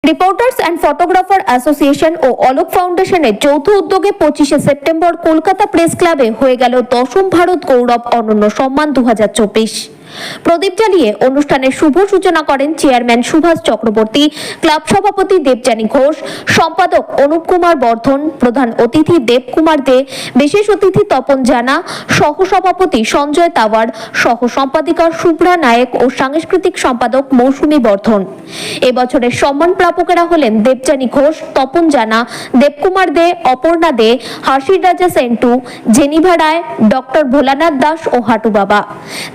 Reporters and photographer association ও অলোক ফাউন্ডেশনের যৌথ উদ্যোগে 25শে সেপ্টেম্বর কলকাতা প্রেস ক্লাবে হয়ে গেল 10ম ভারত গৌরব অনন্য সম্মান 2024। প্রদীপ জ্বালিয়ে অনুষ্ঠানের শুভ সূচনা করেন চেয়ারম্যান সুভাষ চক্রবর্তী, ক্লাব সভাপতি দেবযানী ঘোষ, সম্পাদক অনুপ কুমার বর্ধন, প্রধান অতিথি দেবকুমার দে, বিশেষ অতিথি তপন জানা, সহ সভাপতি সঞ্জয় তাওয়ার, সহ সম্পাদিকা শুভ্রা নায়েক ও সাংস্কৃতিক সম্পাদক মৌসুমী বর্ধন। এবছরের সম্মান প্রাপকেরা হলেন দেবযানী ঘোষ, তপন জানা, দেবকুমার দে, অপর্ণা দে, হাসির রাজা সেন্টু, জেনিভা রায়, ডক্টর ভোলানাথ দাস ও হাটু বাবা।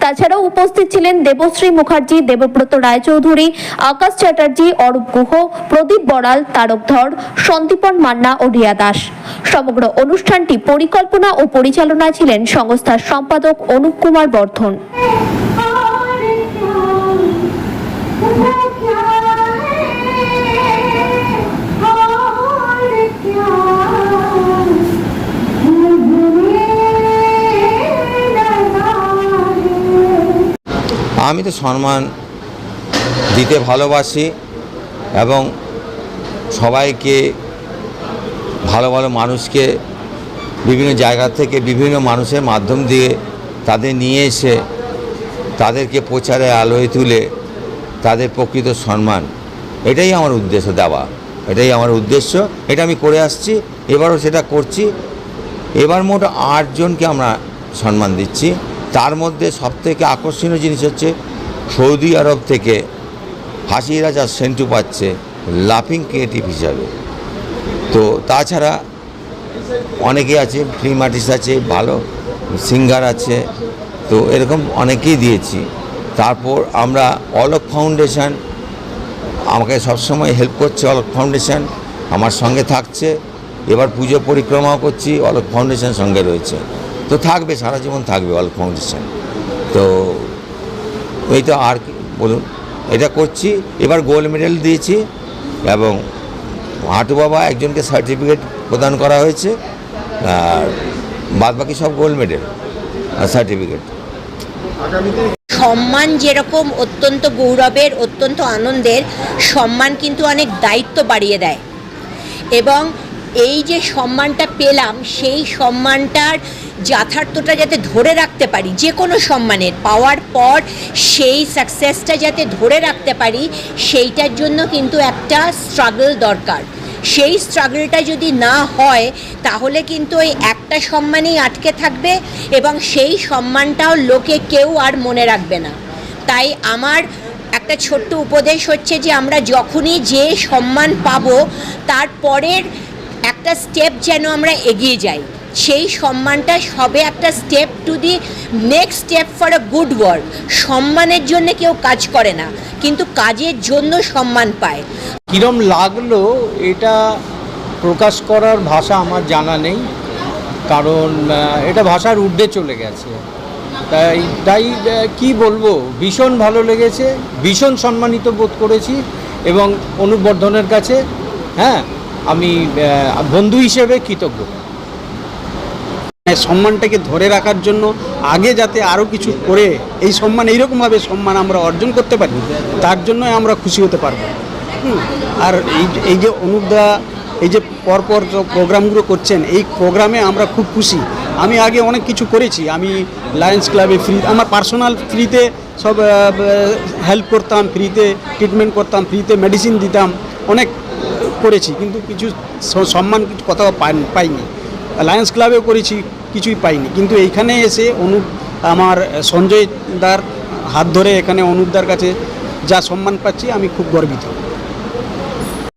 তাছাড়াও উপস্থিত ছিলেন দেবশ্রী মুখার্জি, দেবব্রত রায়চৌধুরী, আকাশ চ্যাটার্জি, অরূপ গুহ, প্রদীপ বড়াল, তারক ধর, সন্দীপন মান্না ও রিয়া দাস। সমগ্র অনুষ্ঠানটি পরিকল্পনা ও পরিচালনায় ছিলেন সংস্থার সম্পাদক অনুপ কুমার বর্ধন। আমি তো সম্মান দিতে ভালোবাসি এবং সবাইকে ভালো ভালো মানুষকে বিভিন্ন জায়গা থেকে বিভিন্ন মানুষের মাধ্যম দিয়ে তাদের নিয়ে এসে তাদেরকে প্রচারে আলোয় তুলে তাদের প্রকৃত সম্মান, এটাই আমার উদ্দেশ্য দেওয়া, এটাই আমার উদ্দেশ্য। এটা আমি করে আসছি, এবারও সেটা করছি। এবার মোট 8 জনকে আমরা সম্মান দিচ্ছি। তার মধ্যে সবথেকে আকর্ষণীয় জিনিস হচ্ছে সৌদি আরব থেকে হাসির রাজা সেন্টু পাচ্ছে লাফিং ক্রিয়েটিভ হিসাবে। তো তাছাড়া অনেকে আছে, ফিল্ম আর্টিস্ট আছে, ভালো সিঙ্গার আছে, তো এরকম অনেকেই দিয়েছি। তারপর আমরা অলোক ফাউন্ডেশন আমাকে সবসময় হেল্প করছে, অলোক ফাউন্ডেশন আমার সঙ্গে থাকছে। এবার পুজো পরিক্রমাও করছি, অলোক ফাউন্ডেশন সঙ্গে রয়েছে, তো থাকবে, সারা জীবন থাকবে অলোক ফাউন্ডেশন। তো এই তো আর বলুন, এটা করছি। এবার গোল্ড মেডেল দিয়েছি এবং হাটু বাবা একজনকে সার্টিফিকেট প্রদান করা হয়েছে, আর বাদবাকি সব গোল্ড মেডেল আর সার্টিফিকেট। সম্মান যেরকম অত্যন্ত গৌরবের, অত্যন্ত আনন্দের, সম্মান কিন্তু অনেক দায়িত্ব বাড়িয়ে দেয়। এবং এই যে সম্মানটা পেলাম, সেই সম্মানটার যথার্থতা যাতে ধরে রাখতে পারি, যে কোনো সম্মানের পাওয়ার পর সেই সাকসেসটা যাতে ধরে রাখতে পারি, সেইটার জন্য কিন্তু একটা স্ট্রাগল দরকার। সেই স্ট্রাগলটা যদি না হয় তাহলে কিন্তু ওই একটা সম্মানেই আটকে থাকবে এবং সেই সম্মানটাও লোকে কেউ আর মনে রাখবে না। তাই আমার একটা ছোট্ট উপদেশ হচ্ছে যে আমরা যখনই যে সম্মান পাবো তারপরের একটা স্টেপ যেন আমরা এগিয়ে যাই। সেই সম্মানটা সবে একটা step to the next step for a good work. সম্মানের জন্য কেউ কাজ করে না, কিন্তু কাজের জন্য সম্মান পায়। কীরম লাগলো এটা প্রকাশ করার ভাষা আমার জানা নেই, কারণ এটা ভাষার ঊর্ধ্বে চলে গেছে। তাই কি বলবো, ভীষণ ভালো লেগেছে, ভীষণ সম্মানিত বোধ করেছি এবং অনুপ বর্ধনের কাছে আমি বন্ধু হিসেবে কৃতজ্ঞ। সম্মানটাকে ধরে রাখার জন্য আগে যাতে আরও কিছু করে এই সম্মান, এইরকমভাবে সম্মান আমরা অর্জন করতে পারি, তার জন্য আমরা খুশি হতে পারবো। আর এই যে অনুপদা এই যে পরপর প্রোগ্রামগুলো করছেন, এই প্রোগ্রামে আমরা খুব খুশি। আমি আগে অনেক কিছু করেছি, আমি লায়ন্স ক্লাবে ফ্রি, আমার পার্সোনাল ফ্রিতে সব হেল্প করতাম, ফ্রিতে ট্রিটমেন্ট করতাম, ফ্রিতে মেডিসিন দিতাম, অনেক করেছি, কিন্তু কিছু সম্মান কিছু কোথাও পাইনি। লায়ন্স ক্লাবেও করেছি, কিছুই পাইনি। কিন্তু এইখানে এসে আমার সঞ্জয় দার হাত ধরে এখানে অনুপদার কাছে যা সম্মান পাচ্ছি, আমি খুব গর্বিত।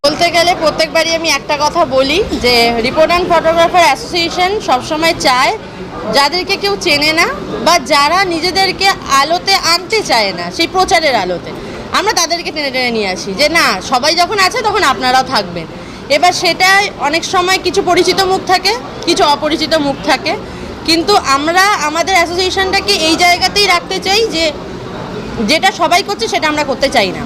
বলতে গেলে প্রত্যেকবারই আমি একটা কথা বলি যে রিপোর্টার অ্যান্ড ফটোগ্রাফার অ্যাসোসিয়েশন সবসময় চায় যাদেরকে কেউ চেনে না বা যারা নিজেদেরকে আলোতে আনতে চায় না, সেই প্রচারের আলোতে, আমরা তাদেরকে টেনে টেনে নিয়ে আসি যে না, সবাই যখন আছে তখন আপনারাও থাকবেন। এবার সেটাই অনেক সময় কিছু পরিচিত মুখ থাকে, কিছু অপরিচিত মুখ থাকে, কিন্তু আমরা আমাদের অ্যাসোসিয়েশনটাকে এই জায়গাতেই রাখতে চাই যে যেটা সবাই করছে সেটা আমরা করতে চাই না।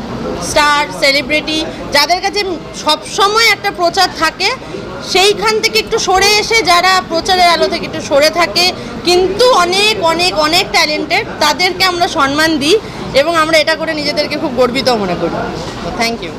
স্টার, সেলিব্রিটি, যাদের কাছে সবসময় একটা প্রচার থাকে, সেইখান থেকে একটু সরে এসে যারা প্রচারের আলো থেকে একটু সরে থাকে কিন্তু অনেক অনেক অনেক ট্যালেন্টেড, তাদেরকে আমরা সম্মান দিই এবং আমরা এটা করে নিজেদেরকে খুব গর্বিত মনে করি। তো থ্যাংক ইউ।